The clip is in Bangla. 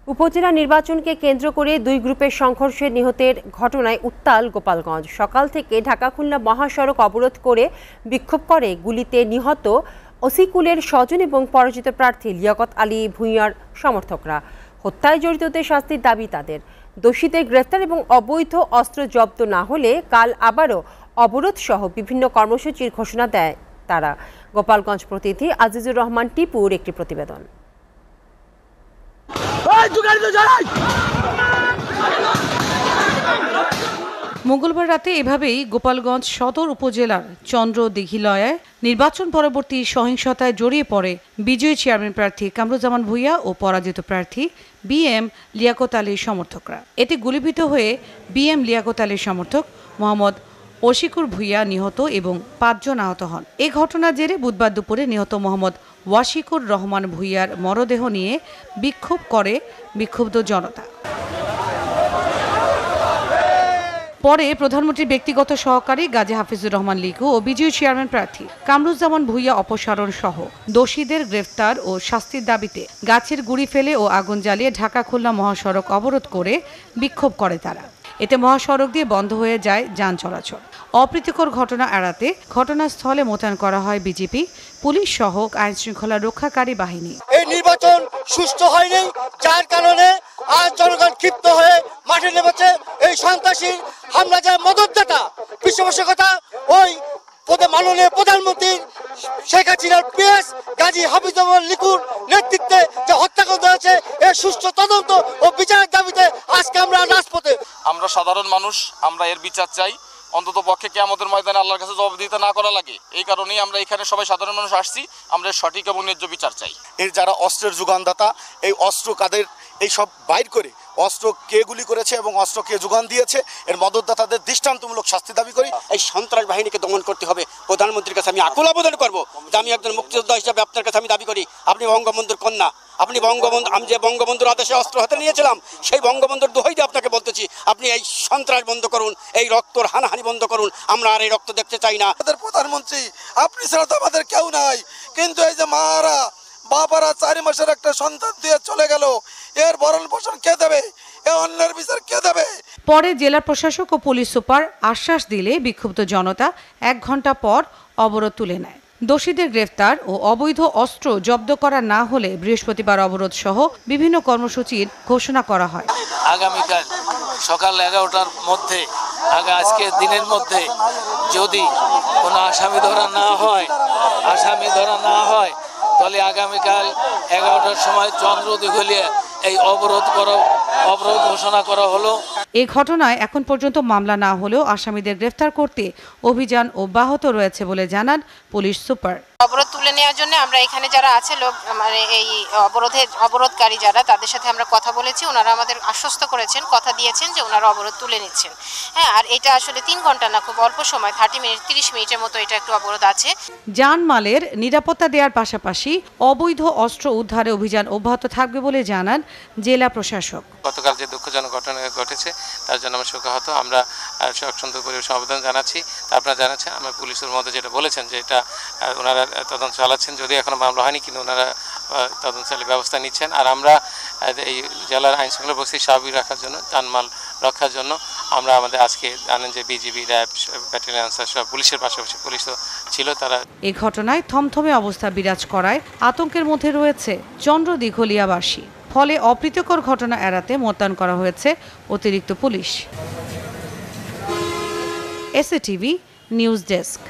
উপজেলা নির্বাচনকে কেন্দ্র করে দুই গ্রুপের সংঘর্ষে নিহতের ঘটনায় উত্তাল গোপালগঞ্জ। সকাল থেকে ঢাকা খুলনা মহাসড়ক অবরোধ করে বিক্ষোভ করে গুলিতে নিহত ওসিকুলের স্বজন এবং পরাজিত প্রার্থী লিয়াকত আলী ভূঁইয়ার সমর্থকরা। হত্যায় জড়িতদের শাস্তির দাবি তাদের। দোষীদের গ্রেফতার এবং অবৈধ অস্ত্র জব্দ না হলে কাল আবারও অবরোধ সহ বিভিন্ন কর্মসূচির ঘোষণা দেয় তারা। গোপালগঞ্জ প্রতিনিধি আজিজুর রহমান টিপুর একটি প্রতিবেদন। মঙ্গলবার রাতে এভাবেই গোপালগঞ্জ সদর উপজেলার চন্দ্রদিঘিলয়ায় নির্বাচন পরবর্তী সহিংসতায় জড়িয়ে পড়ে বিজয়ী চেয়ারম্যান প্রার্থী কামরুজ্জামান ভূঁইয়া ও পরাজিত প্রার্থী বিএম লিয়াকত আলীর সমর্থকরা। এতে গুলিবিদ্ধ হয়ে বিএম লিয়াকত আলীর সমর্থক মোহাম্মদ ওশিকুর ভূঁইয়া নিহত এবং ৫ জন আহত হন। এ ঘটনার জেরে বুধবার দুপুরে নিহত মোহাম্মদ ওয়াশিকুর রহমান ভূঁইয়ার মরদেহ নিয়ে বিক্ষোভ করে বিক্ষুব্ধ জনতা। পরে প্রধানমন্ত্রীর ব্যক্তিগত সহকারী গাজী হাফিজুর রহমান লিকু ও বিজয়ী চেয়ারম্যান প্রার্থী কামরুজ্জামান ভূঁইয়া অপসারণ সহ দোষীদের গ্রেফতার ও শাস্তির দাবিতে গাছের গুঁড়ি ফেলে ও আগুন জ্বালিয়ে ঢাকা খুলনা মহাসড়ক অবরোধ করে বিক্ষোভ করে তারা। এতে মহাসড়ক দিয়ে বন্ধ হয়ে যায় যান চলাচল। অপ্রীতিকর ঘটনা এড়াতে ঘটনাস্থলে মোতায়েন করা হয় বিজেপি, পুলিশ সহ আইন শৃঙ্খলা রক্ষাকারী বাহিনী। এই নির্বাচন সুষ্ঠু হয়নি, যার কারণে আজ জনগণ ক্ষিপ্ত হয়ে মাঠে নেমেছে। এই সন্ত্রাসী হামলা যার মদতদাতা পৃষ্ঠপোষকতা ওই মাননীয় প্রধানমন্ত্রী শেখ হাসিনার পিএস গাজী হাফিজুর রহমান লিকুর নেতৃত্বে যে হত্যাকাণ্ড হয়েছে এর সুষ্ঠু তদন্ত ও বিচারের দাবিতে আজকে আমরা রাজপথে। আমরা সাধারণ মানুষ, আমরা এর বিচার চাই। অন্তত পক্ষে কিয়ামতের ময়দানে আল্লাহর কাছে জবাবদিহিতা না করা লাগে, এই কারণেই আমরা এখানে সবাই সাধারণ মানুষ আসছি। আমরা সঠিক এবং ন্যায্য বিচার চাই। এর যারা অস্ত্রের যোগানদাতা, এই অস্ত্র কাদের, এই সব বাইর করে অস্ত্র কে গুলি করেছে এবং অস্ত্র কে যোগান দিয়েছে এর মদতদাতাদের দৃষ্টান্তমূলক শাস্তি দাবি করি। এই সন্ত্রাস বাহিনীকে দমন করতে হবে। প্রধানমন্ত্রীর কাছে আমি আকুল আবেদন করবো যে আমি একজন মুক্তিযোদ্ধা হিসাবে আপনার কাছে আমি দাবি করি, আপনি বঙ্গবন্ধুর কন্যা, আপনি বঙ্গবন্ধু, আমি যে বঙ্গবন্ধুর আদেশে অস্ত্র হাতে নিয়েছিলাম সেই বঙ্গবন্ধুর দোহাই দিয়ে আপনাকে বলতেছি, আপনি এই সন্ত্রাস বন্ধ করুন, এই রক্তর হানাহানি বন্ধ করুন। আমরা আর এই রক্ত দেখতে চাই না। আমাদের প্রধানমন্ত্রী আপনি ছাড়া তো আমাদের কেউ নাই, কিন্তু এই যে মারা বাবারা 4 মাসের একটা সন্তান দিয়ে চলে গেল, এর ভরণ পোষণ কে দেবে? এ অন্যের বিচার কে দেবে? পরে জেলা প্রশাসক ও পুলিশ সুপার আশ্বাস দিলে বিক্ষুব্ধ জনতা 1 ঘন্টা পর অবরোধ তুলে নেয়। দোষীদের গ্রেফতার ও অবৈধ অস্ত্র জব্দ করা না হলে বৃহস্পতিবার অবরোধ সহ বিভিন্ন কর্মসূচির ঘোষণা করা হয়। আগামীকাল সকাল 11টার মধ্যে, আজকে দিনের মধ্যে যদি কোনো আসামি ধরা না হয় তাহলে আগামীকাল 11টার সময় চন্দ্রদিঘিলিয়া এই অবরোধ ঘোষণা করা হলো। এই ঘটনায় এখন পর্যন্ত মামলা না হলেও আসামিদের গ্রেফতার করতে অভিযান অব্যাহত রয়েছে বলে জানান পুলিশ সুপার। অবরোধ তুলে নেওয়ার জন্য আমরা এখানে যারা আছে লোক, মানে এই অবরোধকারী যারা, তাদের সাথে আমরা কথা বলেছি। ওনারা আমাদের আশ্বস্ত করেছেন, কথা দিয়েছেন যে ওনারা অবরোধ তুলে নিচ্ছেন। হ্যাঁ, আর এটা আসলে 3 ঘন্টা না, খুব অল্প সময়, 30 মিনিটের মতো এটা একটু অবরোধ আছে। জানমালের নিরাপত্তা দেওয়ার পাশাপাশি অবৈধ অস্ত্র উদ্ধারে অভিযান অব্যাহত থাকবে বলে জানান জেলা প্রশাসক। গতকাল যে দুঃখজনক ঘটনা ঘটেছে তার জন্য আমরা শোকাহত। আমরা সুন্দর পরিবেশ আবেদন জানাচ্ছি। আপনারা জানাচ্ছেন, আমরা পুলিশের মধ্যে যেটা বলেছেন যে এটা ওনারা তদন্ত চালাচ্ছেন, যদি এখনো মামলা হয়নি কিন্তু ওনারা তদন্ত চালিয়ে ব্যবস্থা নিচ্ছেন। আর আমরা এই জেলার আইন শৃঙ্খলা পরিস্থিতি স্বাভাবিক রাখার জন্য, জানমাল রক্ষার জন্য আমরা আমাদের আজকে জানেন যে বিজিবি, র্যাব, ব্যাটালিয়ন, সব পুলিশের পাশাপাশি পুলিশ তো ছিল, তারা এই ঘটনায় থমথমে অবস্থা বিরাজ করায় আতঙ্কের মধ্যে রয়েছে চন্দ্রদিঘিলিয়াবাসী। ফলে অপ্রীতিকর ঘটনা এড়াতে মোতায়েন করা হয়েছে অতিরিক্ত পুলিশ। SATV news desk.